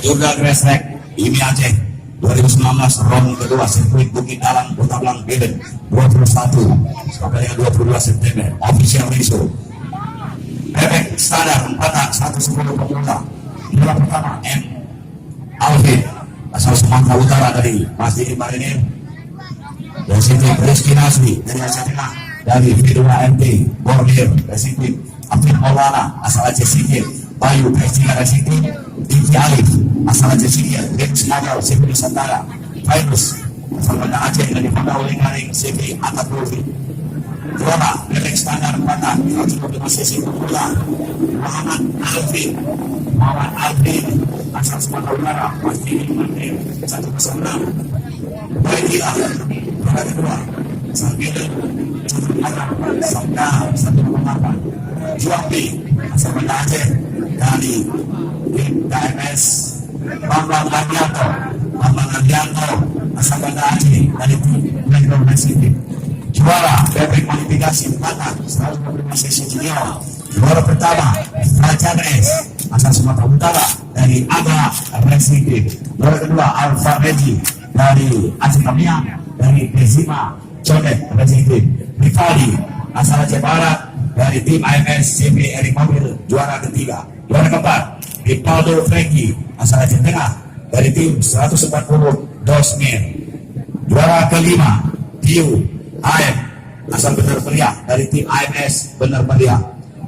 juga Gresrek ini Aceh 2019 round kedua sirkuit Bukit Dalam Kota Blang Beden 21 sampai dengan 22 September official race efek standar 4 110 pemula bola pertama M Alvin asal Sumatera Utara dari Mas Didi Marinir dari Siti Rizky Nasri dari Aceh Tengah dari V2MT Borneo dari Siti Abdul Maulana asal Aceh Singkir Bayu Presiden dari Siti Diki Alif asal Aceh Singkir Rex Nagal Siti Nusantara Virus asal Banda Aceh dari Pondok Uling-Aring Siti Atat Lutfi Juara efek standar 4 125 cc pemula Muhammad Alvin asal Sumatera Utara Mas Didi Marinir 106 Baiklah juara kedua sambil Sabda 108 Juampi asal Banda Aceh dari KMS Bambang Ardianto asal Banda Aceh dari Blackrock City juara efek kualifikasi 4 125 cc junior juara pertama Fajar S asal Sumatera Utara dari Aga Racing Team juara kedua Alfa Regi dari Aceh Tamiang dari Bezima Codet Racing Team Rifali asal Aceh Barat dari tim AMS CP Erik Mobil juara ketiga juara keempat Ripaldo Franky asal Aceh Tengah dari tim 140 Dosmir juara kelima Tiu AM asal Benar Meriah dari tim AMS Benar Meriah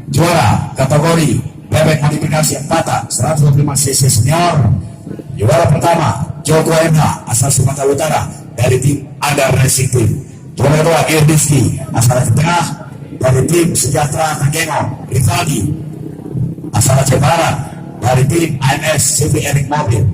juara kategori bebek modifikasi 4 125 cc senior juara pertama Joko MH asal Sumatera Utara dari tim Ada Racing Team juara kedua Irdiski asal Aceh Tengah dari tim Sejahtera Tanggengon Rivaldi asal Aceh Barat dari tim AMS CV Erik Mobil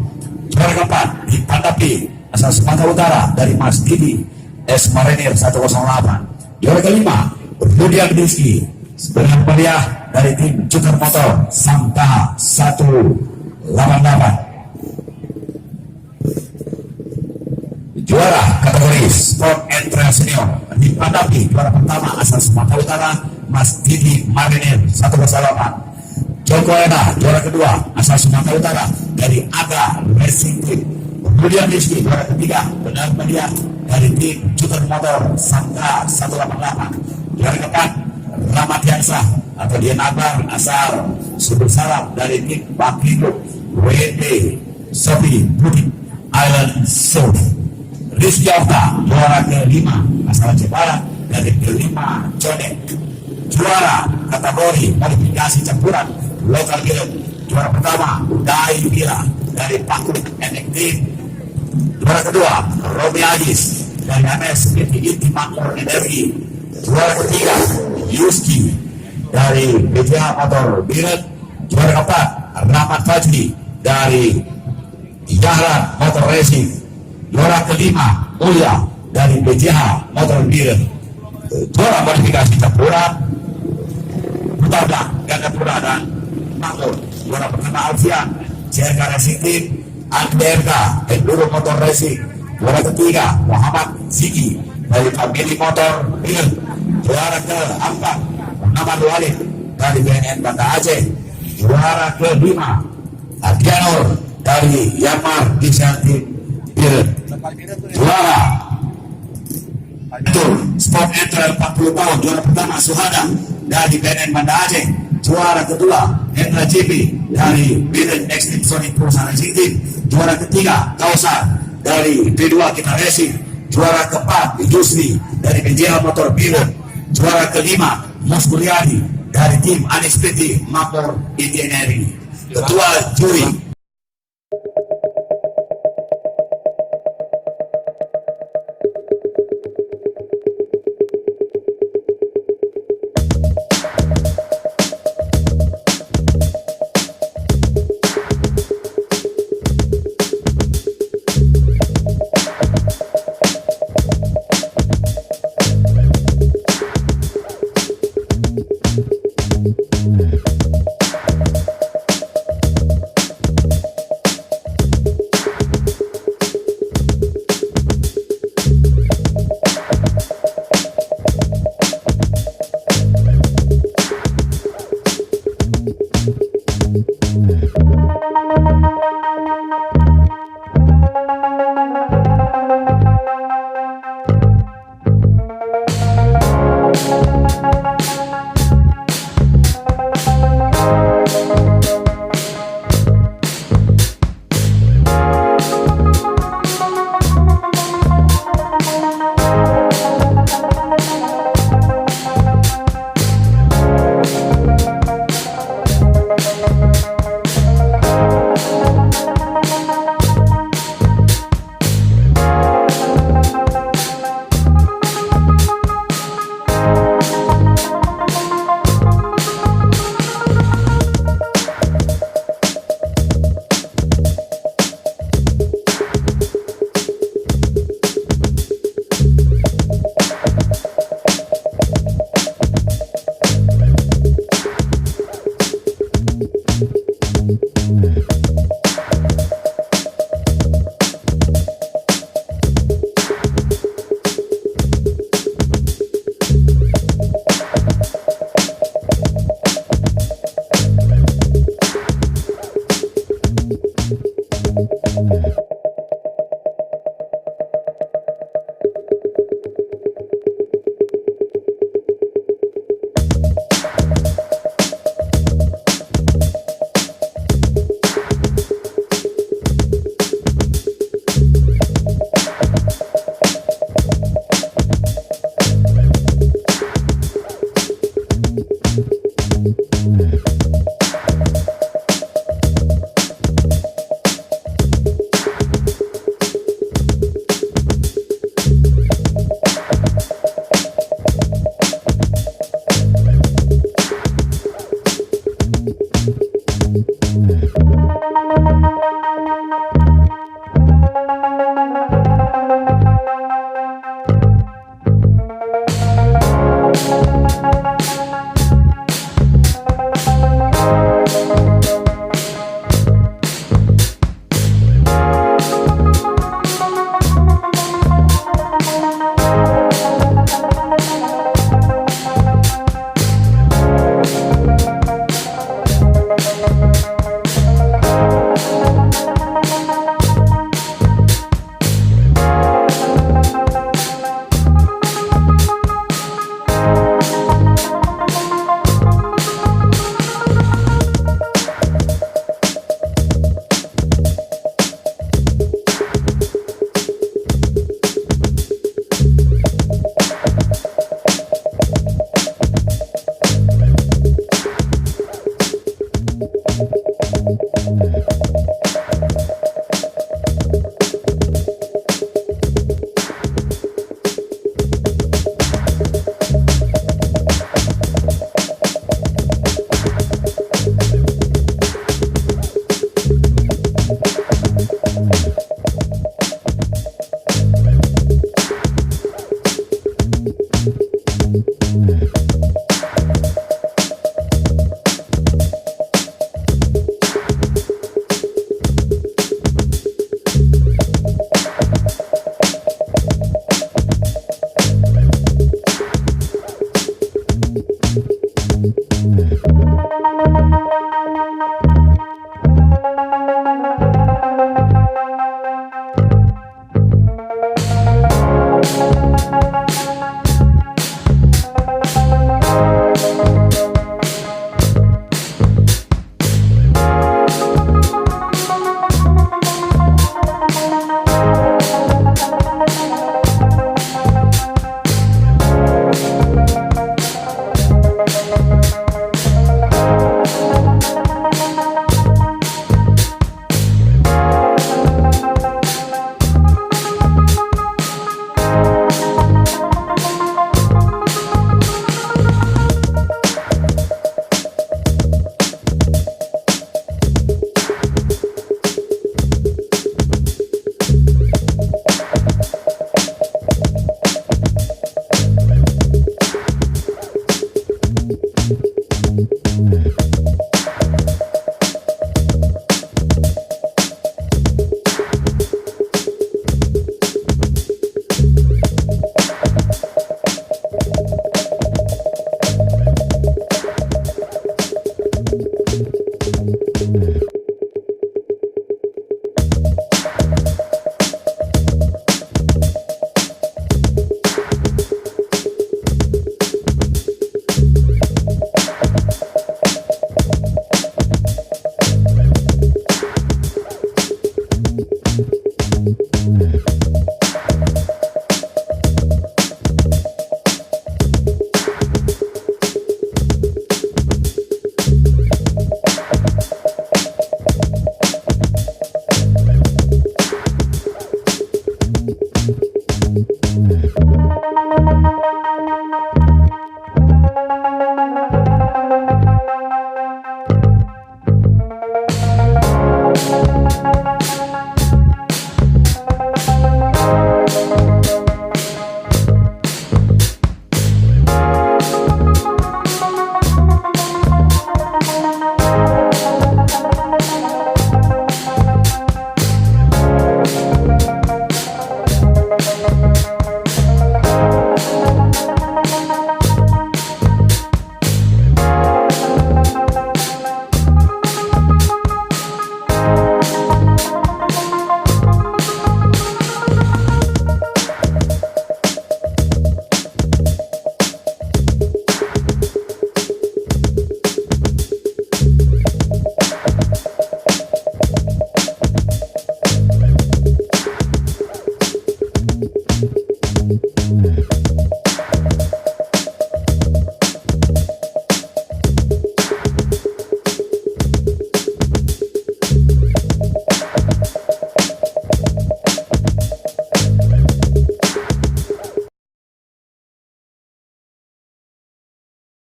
juara keempat Dipandapi asal Sumatera Utara dari Mas Didi S. Marinir 108 juara kelima Rudi Agdiski Benar Meriah dari tim Cuker Motor Samtaha 188 juara kategori Sport and Trail Senior Dipandapi juara pertama asal Sumatera Utara Mas Didi Marinir 108 Joko Ena juara kedua asal Sumatera Utara dari Aga Racing Team Kemudian Rizky juara ketiga Benar Meriah dari tim Cuter Motor Sangka 188 juara keempat Ramadiansah atau Dian Akbar asal Subur Salam dari tim Bakindo WD Sofi Budi Island South Rizky Okta juara kelima asal Aceh Barat dari kelima Codek juara kategori modifikasi campuran lokal gilet juara pertama Dai Bila dari Pakut NXT juara kedua Robi Ajis dari MS Inti Makmur Energi juara ketiga Yuski dari BJH Motor Bilet juara keempat Rahmat Fajri dari Yahran Motor Racing juara kelima Ulya dari BJH Motor Bilet juara modifikasi campuran Putabla Gandapura dan Makmur juara pertama Alfian CRK Racing Team ADRK Enduro Motor Racing juara ketiga Muhammad Ziki dari Family Motor Bilet juara keempat Muhammad Walid dari BNN Banda Aceh juara kelima Adianur dari Yamar Disanti Bilet juara itu Sport Entrail 40 tahun juara pertama Suhada dari BNN Banda Aceh juara kedua Hendra JP dari Bilet Extreme Sonic Perusahaan Racing Team juara ketiga Kausar dari P2 Kita Racing juara keempat Yusri dari BJH Motor Bilet juara kelima Muskuliadi dari tim Anis PT Makmur Engineering ketua juri Thank you.